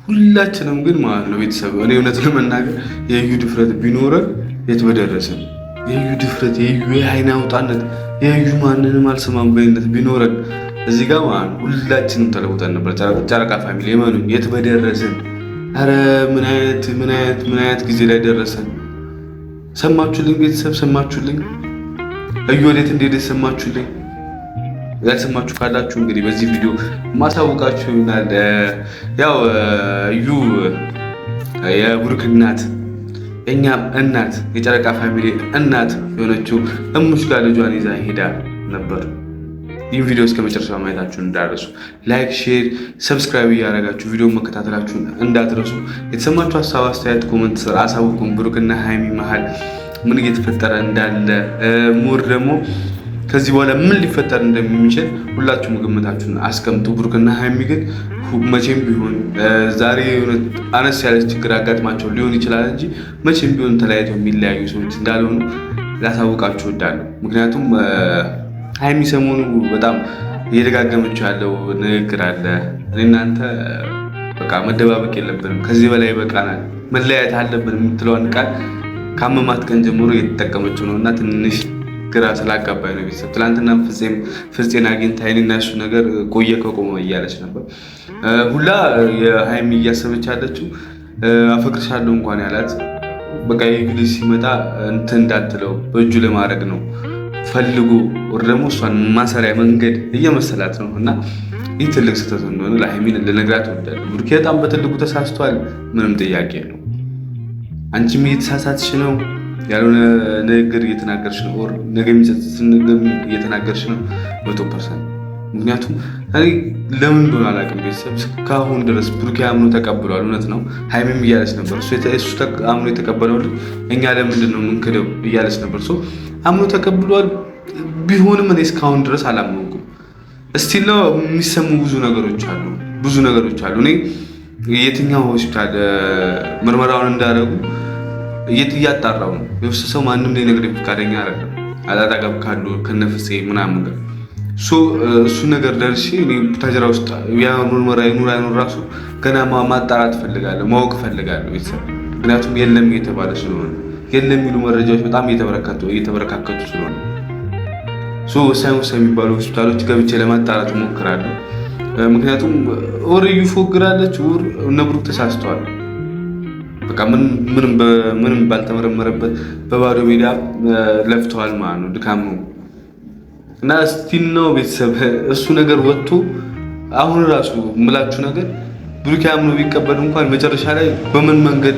ሁላችንም ግን ማለት ነው ቤተሰብ እኔ እውነት ለመናገር የዩ ድፍረት ቢኖረን የት በደረስን። የዩ ድፍረት የዩ የአይን አውጣነት የዩ ማንንም አልሰማም በይነት ቢኖረን እዚህ ጋር ማለት ነው ሁላችንም ተለውጠን ነበር። ጨረቃ ፋሚሊ የመኑኝ የት በደረስን። አረ ምን አይነት ጊዜ ላይ ደረሰን። ሰማችሁልኝ ቤተሰብ ሰማችሁልኝ። እዩ ወዴት እንደሄደ ሰማችሁልኝ። ያልሰማችሁ ካላችሁ እንግዲህ በዚህ ቪዲዮ ማሳወቃችሁ ይሆናል። ያው እዩ የብሩክ እናት የእኛም እናት የጨረቃ ፋሚሊ እናት የሆነችው እሙሽ ጋር ልጇን ይዛ ሄዳ ነበር። ይህን ቪዲዮ እስከ መጨረሻ ማየታችሁን እንዳትረሱ። ላይክ፣ ሼር፣ ሰብስክራይብ እያደረጋችሁ ቪዲዮ መከታተላችሁን እንዳትረሱ። የተሰማችሁ ሀሳብ አስተያየት ኮመንት ስር አሳውቁን። ብሩክና ሃይሚ መሀል ምን እየተፈጠረ እንዳለ ሙር ደግሞ ከዚህ በኋላ ምን ሊፈጠር እንደሚችል ሁላችሁም ግምታችሁን አስቀምጡ። ብሩክና ሃይሚ ግን መቼም ቢሆን ዛሬ አነስ ያለች ችግር አጋጥማቸው ሊሆን ይችላል እንጂ መቼም ቢሆን ተለያይተው የሚለያዩ ሰዎች እንዳልሆኑ ላሳውቃችሁ እወዳለሁ። ምክንያቱም ሃይሚ ሰሞኑ በጣም እየደጋገመችው ያለው ንግግር አለ። እኔ እናንተ በቃ መደባበቅ የለብንም ከዚህ በላይ በቃናል፣ መለያየት አለብን የምትለውን ቃል ካመማት ቀን ጀምሮ እየተጠቀመችው ነው እና ትንሽ ግራ ስላጋባኝ ነው ቤተሰብ። ትናንትና ፍፄን አግኝታ እኔና እሱ ነገር ቆየ ከቆመ እያለች ነበር። ሁላ የሃይሚ እያሰበች ያለችው አፈቅርሻለሁ እንኳን ያላት በቃ የግልሽ ሲመጣ እንትን እንዳትለው በእጁ ለማድረግ ነው ፈልጎ ወር ደግሞ እሷን ማሰሪያ መንገድ እየመሰላት ነው እና ይህ ትልቅ ስህተት እንደሆነ ለሃይሚን ልነግራት እወዳለሁ። ብሩክ በጣም በትልቁ ተሳስቷል፣ ምንም ጥያቄ ነው። አንቺም እየተሳሳትሽ ነው፣ ያልሆነ ንግግር እየተናገርሽ ነው፣ ወር ነገ የሚጸጽት ነገር እየተናገርሽ ነው 100%። ምክንያቱም እኔ ለምን እንደሆነ አላውቅም ቤተሰብ እስካሁን ድረስ ብሩክ አምኖ ተቀብሏል። እውነት ነው ሃይሚም እያለች ነበር እሱ አምኖ የተቀበለው እኛ ለምንድን ነው የምንክደው እያለች ነበር። አምኖ ተቀብሏል። ቢሆንም እኔ እስካሁን ድረስ አላመንኩም። እስቲል ነው የሚሰሙ ብዙ ነገሮች አሉ። እኔ የትኛው ሆስፒታል ምርመራውን እንዳደረጉ እያጣራው ነው። የወሰሰው ማንም ላይ ነገር ፈቃደኛ አይደለም። አላጣጋብ ካሉ ከነፍሴ ምናምን ጋር እሱ ነገር ደርሼ እኔ ታጀራ ውስጥ ያ ምርመራ ይኑር አይኑር ራሱ ገና ማጣራት ፈልጋለሁ፣ ማወቅ ፈልጋለሁ ቤተሰብ። ምክንያቱም የለም እየተባለ ስለሆነ የለም የሚሉ መረጃዎች በጣም እየተበረካከቱ ስለሆነ ወሳኝ የሚባሉ ሆስፒታሎች ገብቼ ለማጣራት እሞክራለሁ። ምክንያቱም ኦርዩ ፎግራለች ወር እነ ብሩክ ተሳስተዋል። በቃ ምንም ባልተመረመረበት በባዶ ሜዳ ለፍተዋል ማለት ነው። ድካም ነው እና እስቲል ነው ቤተሰብ እሱ ነገር ወጥቶ አሁን ራሱ ምላችሁ ነገር ብሩክ አምኖ ቢቀበል እንኳን መጨረሻ ላይ በምን መንገድ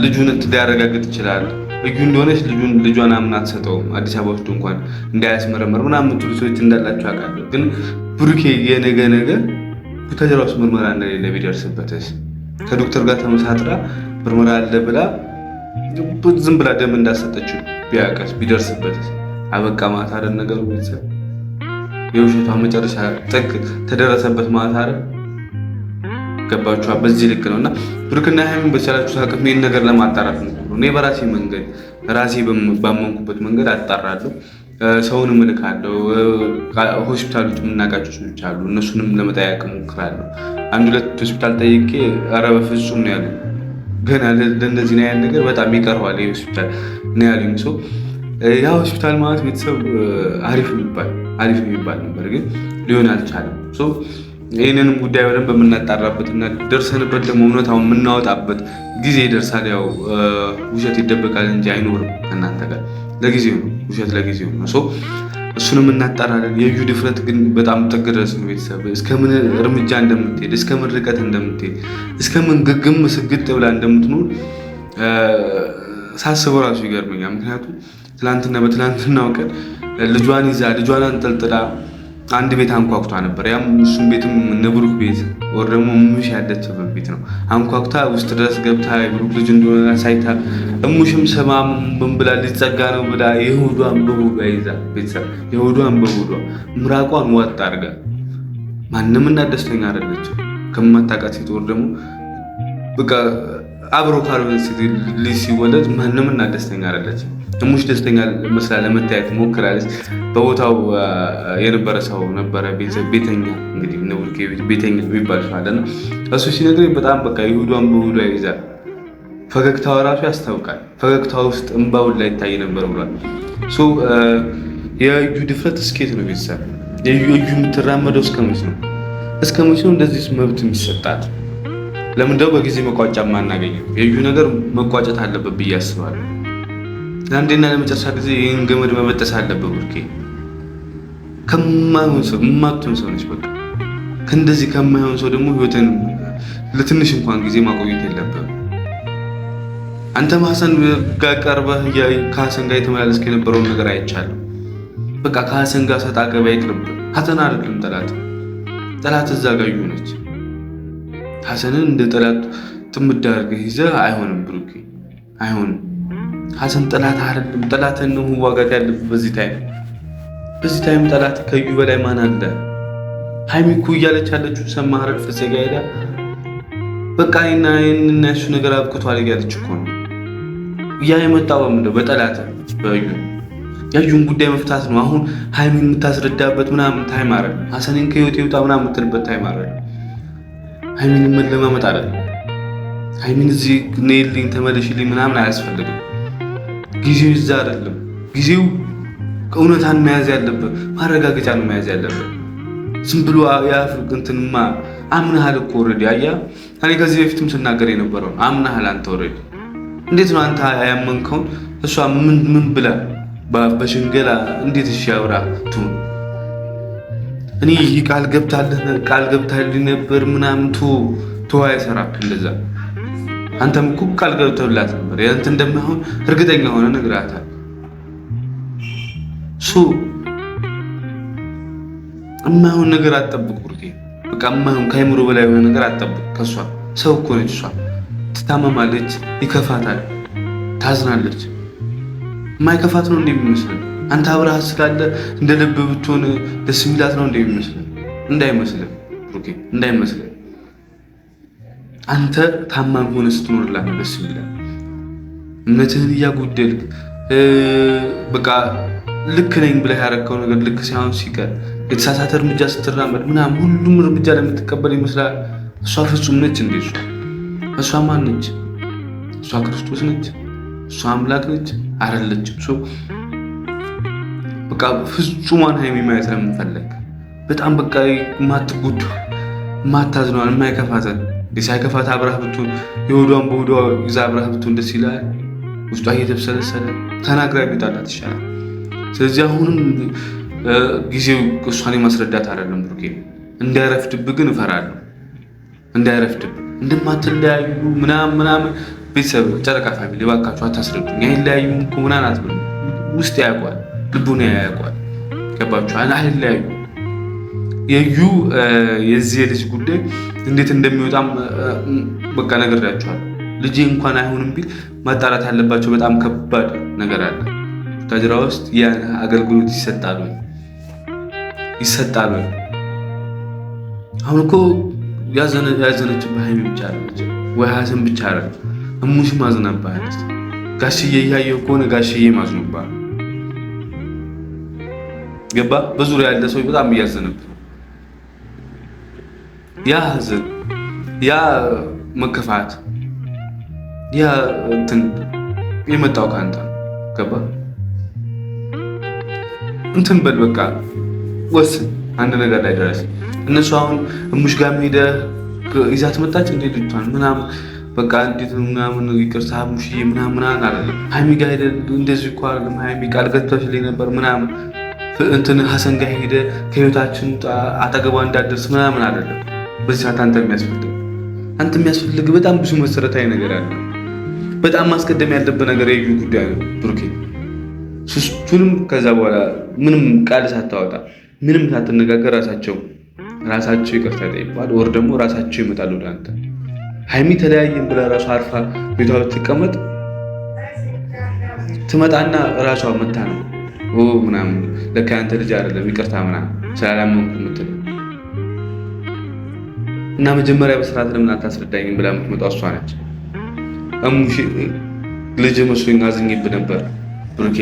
ልጁን ሊያረጋግጥ ይችላል? እዩ እንደሆነች ልጇን አምና አትሰጠውም። አዲስ አበባ ውስጥ እንኳን እንዳያስመረመር ምናምን የምትሉ ሰዎች እንዳላችሁ አውቃለሁ። ግን ብሩክ የነገ ነገር ከጀራ ውስጥ ምርመራ እንደሌለ ቢደርስበትስ ከዶክተር ጋር ተመሳጥራ ምርመራ አለ ብላ ዝም ብላ ደም እንዳሰጠችው ቢያቀስ ቢደርስበትስ አበቃ ማለት አይደል ነገሩ ቤተሰብ። የውሸቷ መጨረሻ ጥግ ተደረሰበት ማለት አይደል? ገባችኋ? በዚህ ልክ ነውና ብሩክና ሃይሚን በቻላችሁ አቅም ይሄን ነገር ለማጣራት ነው። እኔ በራሴ መንገድ ራሴ ባመንኩበት መንገድ አጣራለሁ። ሰውንም እልካለሁ። ሆስፒታሎች የምናውቃቸው ሰዎች አሉ፣ እነሱንም ለመጠየቅ እሞክራለሁ። አንድ ሁለት ሆስፒታል ጠይቄ ኧረ በፍጹም ነው ያሉኝ። ገና ለእንደዚህ ነው ያለ ነገር በጣም ይቀርባል ይሄ ሆስፒታል ነው ያሉኝ። ሰው ያ ሆስፒታል ማለት ቤተሰብ አሪፍ የሚባል ነበር፣ ግን ሊሆን አልቻለም። ይህንንም ጉዳይ በደንብ በምናጣራበትና ደርሰንበት ደግሞ እውነታውን የምናወጣበት ጊዜ ይደርሳል። ያው ውሸት ይደበቃል እንጂ አይኖርም ከእናንተ ጋር። ለጊዜው ነው ውሸት፣ ለጊዜው ነው። እሱንም እናጣራለን። የዩ ድፍረት ግን በጣም ጥግ ድረስ ነው ቤተሰብ። እስከምን እርምጃ እንደምትሄድ፣ እስከምን ርቀት እንደምትሄድ፣ እስከምን ግግም ስግጥ ብላ እንደምትኖር ሳስበው ራሱ ይገርመኛል። ምክንያቱም በትላንትናው ቀን ልጇን ይዛ ልጇን አንጠልጥላ አንድ ቤት አንኳኩታ ነበር። ያም እሱም ቤትም እነ ብሩክ ቤት ወር ደግሞ እሙሽ ያለችበት ቤት ነው። አንኳኩታ ውስጥ ድረስ ገብታ የብሩክ ልጅ እንደሆነ ሳይታ እሙሽም ሰማም ምን ብላ ሊጸጋ ነው ብላ የሆዷን በሆዷ ይዛ ቤተሰብ የሆዷን በሆዷ ምራቋን ዋጥ አድርጋ ማንም ደስተኛ አይደለችም። ከማታውቃት ሴት ወር ደግሞ በቃ አብሮ ካልሆነ ልጅ ሲወለድ ማንም ደስተኛ አይደለችም። እሙሽ ደስተኛ መስላ ለመታየት ሞክራለች። በቦታው የነበረ ሰው ነበረ፣ ቤተኛ እንግዲህ ነውልኬ ቤተኛ የሚባል ሰው አለና እሱ ሲነግረኝ በጣም በቃ ይሁዳን በይሁዳ ይዛል። ፈገግታው ራሱ ያስታውቃል። ፈገግታው ውስጥ እንባውን ላይ ይታይ ነበር ብሏል። የእዩ ድፍረት እስኬት ነው ቤተሰብ? የእዩ የምትራመደው እስከመቼ ነው? እስከመቼ ነው እንደዚህ መብት የሚሰጣት? ለምንድነው በጊዜ መቋጫ ማናገኘው? የእዩ ነገር መቋጨት አለበት ብዬ አስባለሁ። ለአንዴና ለመጨረሻ ጊዜ ይህን ገመድ መበጠስ አለበት። ብሩኬ ከማይሆን ሰው የማትሆን ሰው ነች። በቃ ከእንደዚህ ከማይሆን ሰው ደግሞ ህይወትን ለትንሽ እንኳን ጊዜ ማቆየት የለብህም። አንተ ሀሰን ጋር ቀርበህ ከሀሰን ጋር የተመላለስክ የነበረውን ነገር አይቻለሁ። በቃ ከሀሰን ጋር ሰጣ ገበያ ይቅርብህ። ሀሰን አይደለም ጠላት እዛ ጋር እዩ ነች። ሀሰንን እንደ ጠላት ጥምድ አድርገህ ይዘህ አይሆንም ብሩኬ፣ አይሆንም። ሀሰን ጠላት አይደለም። ጠላትን ነው መዋጋት ያለብህ በዚህ ታይም። ጠላት ከዩ በላይ ማን አለ? ሀይሚ እኮ እያለች ያለችው ሰማህ አይደል? ፍፄ ጋር ሄዳ በቃ እና እሱ ነገር አብቅቷል እያለች እኮ ነው። ያ የመጣው ምንድነው? በጠላት የዩን ጉዳይ መፍታት ነው። አሁን ሀይሚን የምታስረዳበት ምናምን ታይም አይደለም። ሀሰንን ከህይወት ይውጣ ምናምን የምትልበት ታይም አይደለም። ሀይሚን መለማመጥ አይደለም። ሀይሚን እዚህ ነይልኝ ተመለሽልኝ ምናምን አያስፈልግም። ጊዜው ይዛ አይደለም። ጊዜው እውነታን መያዝ ያለበት ማረጋገጫ ነው መያዝ ያለበት። ዝም ብሎ የአፍሪክ እንትንማ አምናሃል እኮ ኦልሬዲ። አያ እኔ ከዚህ በፊትም ስናገር የነበረው አምናሃል አንተ ኦልሬዲ። እንዴት ነው አንተ ያመንከውን እሷ ምን ብላ በሽንገላ እንዴት እሺ አብራ ትሁን? እኔ ቃል ገብታልኝ ነበር ምናምን ቶ አይሰራም እንደዛ። አንተም እኮ ቃል ገብተህላት ነበር ያንተ እንደማይሆን እርግጠኛ ሆነ ነግራታል። እማይሆን ነገር አትጠብቅ ብሩኬ። በቃ እማይሆን ከአይምሮ በላይ የሆነ ነገር አትጠብቅ ከሷ። ሰው እኮ ነች እሷ። ትታመማለች፣ ይከፋታል፣ ታዝናለች። የማይከፋት ነው እንደሚመስለን? አንተ አብረሃት ስላለ እንደ ልብ ብትሆን ደስ የሚላት ነው እንደሚመስለን? እንዳይመስለን ብሩኬ፣ እንዳይመስለን። አንተ ታማኝ ሆነ ስትኖርላት ነው ደስ የሚላት። እምነትህን እያጎደልክ በቃ ልክ ነኝ ብለህ ያረከው ነገር ልክ ሳይሆን ሲቀር የተሳሳተ እርምጃ ስትራመድ ምናምን ሁሉም እርምጃ ለምትቀበል ይመስላል። እሷ ፍጹም ነች እንዴ? እሷ ማን ነች? እሷ ክርስቶስ ነች? እሷ አምላክ ነች? አይደለችም። በቃ ፍጹማን ሀይሚ ማየት ለምንፈለግ በጣም በቃ ማትጎዳ ማታዝነዋል የማይከፋተን ሳይከፋት አብረህ ብትሆን የሆዷን በሆዷ ይዛ አብረህ ብትሆን ደስ ይላል። ውስጧ እየተብሰለሰለ ተናግራ ቢጣላት ይሻላል። ስለዚህ አሁንም ጊዜው እሷን የማስረዳት አይደለም ብሩኬ። እንዳይረፍድብህ ግን እፈራለሁ። እንዳይረፍድብህ እንደማትለያዩ ምናምን ቤተሰብ ጨረቃ ፋሚሊ እባካችሁ አታስረዱኝ። አይለያዩም እኮ ምናምን አትበሉ። ውስጥ ያውቀዋል፣ ልቡና ያውቀዋል። ገባችሁ? አይለያዩ። የዩ የዚህ ልጅ ጉዳይ እንዴት እንደሚወጣም በቃ ነግሬያችኋለሁ። ልጄ እንኳን አይሆንም ቢል ማጣራት ያለባቸው በጣም ከባድ ነገር አለ። ታጅራ ውስጥ የአገልግሎት ይሰጣሉ። አሁን እኮ ያዘነችበት ሀይሚ ብቻ አለች ወይ ሀሰን ብቻ አለ። እሙሽ ማዝናባለች። ጋሽዬ እያየሁ ከሆነ ጋሽዬ ማዝኑባል። ገባ? በዙሪያ ያለ ሰው በጣም እያዘነብህ ያ ሀዘን፣ ያ መከፋት፣ ያ እንትን የመጣው ከአንተ ገባ? እንትን በል በቃ ወስን። አንድ ነገር ላይ ደረስ። እነሱ አሁን እሙሽ ጋር ሄደህ ይዛት መጣች እንዴ ልጅቷን ምናምን በቃ እንዴት ነው ምናምን ይቅርታ ሙሽዬ ምናምን አይደለም። ሀይሚ ጋር ሄደህ እንደዚህ እኮ አይደለም። ሀይሚ ቃል ገብተሽልኝ ነበር ምናምን እንትን ሀሰን ጋር ሄደህ ከህይወታችን አጠገቧ እንዳደርስ ምናምን አይደለም። በዚህ ሰዓት አንተ የሚያስፈልግ በጣም ብዙ መሰረታዊ ነገር አለ። በጣም ማስቀደም ያለብህ ነገር የዩ ጉዳይ ነው ብሩኬ። ሶስቱንም ከዛ በኋላ ምንም ቃል ሳታወጣ ምንም ሳትነጋገር ራሳቸው ይቅርታ ይጠይቃሉ፣ ወር ደግሞ ራሳቸው ይመጣሉ ወደ አንተ። ሀይሚ ተለያየን ብላ ራሷ አርፋ ቤቷ ብትቀመጥ ትመጣና ራሷ መታ ነው ምናምን ለካ ያንተ ልጅ አይደለም ይቅርታ ምናምን ስላላመንኩ ምትል እና መጀመሪያ በስርዓት ለምን አታስረዳኝም ብላ የምትመጣው እሷ ነች። እሙሽ ልጅ መስሎኝ አዝኜብህ ነበር ብሩኬ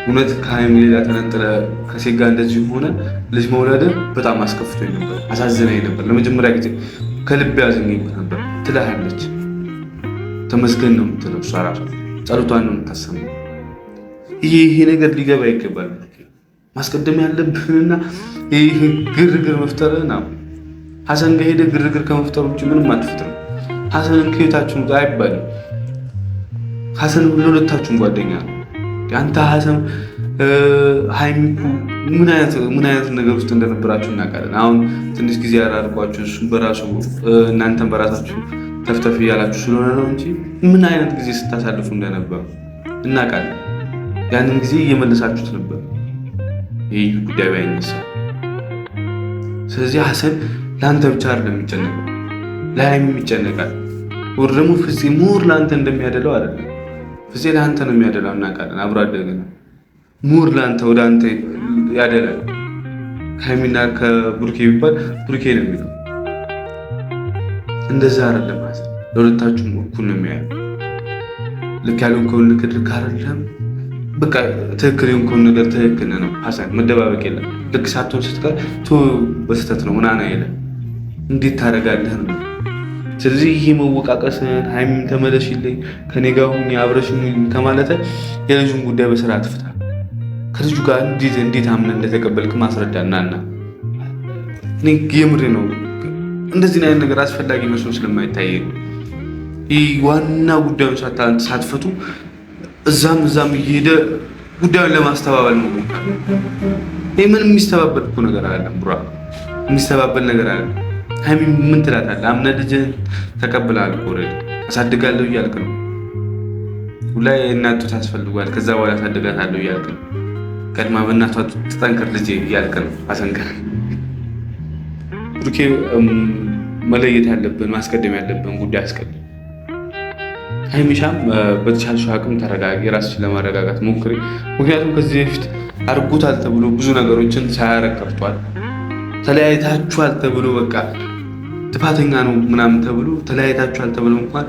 እውነት ከሀይሚ ሌላ ተነጥለ ከሴት ጋር እንደዚህ ሆነ ልጅ መውለድ በጣም አስከፍቶኝ ነበር፣ አሳዝነኝ ነበር። ለመጀመሪያ ጊዜ ከልብ ያዘኝበት ነበር ትላለች። ተመስገን ነው የምትለው እሷ ራሷ ጸሎቷን ነው የምታሰማው። ይሄ ነገር ሊገባ ይገባል። ማስቀደም ያለብንና ይህ ግርግር መፍጠርህን ሀሰን ጋር ሄደህ ግርግር ከመፍጠር ውጭ ምንም አትፍጥርም። ሀሰንን ከቤታችሁ ውጣ አይባልም። ሀሰን ለሁለታችሁም ጓደኛ ነው። አንተ ሀሰን ሀይሚ እኮ ምን አይነት ነገር ውስጥ እንደነበራችሁ እናውቃለን። አሁን ትንሽ ጊዜ ያራርቋችሁ እሱም በራሱ እናንተም በራሳችሁ ተፍተፍ እያላችሁ ስለሆነ ነው እንጂ ምን አይነት ጊዜ ስታሳልፉ እንደነበሩ እናውቃለን። ያንን ጊዜ እየመለሳችሁት ነበር። ይህ ጉዳይ ባይነሳ። ስለዚህ ሀሰን ለአንተ ብቻ አይደለም የሚጨነቀው፣ ለሀይሚ ይጨነቃል። ወር ደግሞ ፍፄ ሙር ለአንተ እንደሚያደለው አይደለም። ፍፄ ለአንተ ነው የሚያደለው እናውቃለን። አብሮ አደገና ሙር ለአንተ ወደ አንተ ያደላል። ከሀይሚና ከብሩኬ ቢባል ብሩኬ ነው የሚለው። እንደዛ አይደለም ሀሰን፣ ለሁለታችሁም እኩል ነው የሚያየው። ልክ ያለውን ከሆነ ልክ አይደለም። በቃ ትክክል የሆንከውን ነገር ትክክል ነው ሀሰን፣ መደባበቅ የለም። ልክ ሳትሆን ስትቀር በስተት ነው ምናምን የለም። እንዴት ታደርጋለህ ነው። ስለዚህ ይሄ መወቃቀስን ሀይሚን ተመለሽልኝ ከኔ ጋር ሁኚ አብረሽኝ ከማለት የልጁን ጉዳይ በስርዓት ፍታ። ከልጁ ጋር እንዴት አምነህ እንደተቀበልክ ማስረዳናና እኔ የምሬ ነው። እንደዚህ አይነት ነገር አስፈላጊ መስሎ ስለማይታይ ይህ ዋና ጉዳዩን ሳትፈቱ እዛም እየሄደ ጉዳዩን ለማስተባበል ነው። ይህ ምንም የሚስተባበል እኮ ነገር አለም ቡራ፣ የሚስተባበል ነገር አለ። ሀይሚ ምን ትላታለህ? አምነህ ልጅህን ተቀብለሃል እኮ አሳድጋለሁ እያልክ ነው። ሁላይ እናቱ ታስፈልጓል፣ ከዛ በኋላ አሳድጋታለሁ እያልክ ነው። ቀድማ በእናቷ ትጠንክር ልጄ እያልክ ነው። አሰንከር ብሩኬ፣ መለየት ያለብን ማስቀደም ያለብን ጉዳይ አስቀድም። ሀይሚሻም በተቻልሽው አቅም ተረጋጊ፣ ራስሽን ለማረጋጋት ሞክሪ። ምክንያቱም ከዚህ በፊት አድርጎታል ተብሎ ብዙ ነገሮችን ሳያረግ ቀርቷል። ተለያይታችኋል ተብሎ በቃ ጥፋተኛ ነው ምናምን ተብሎ ተለያይታችኋል ተብሎ እንኳን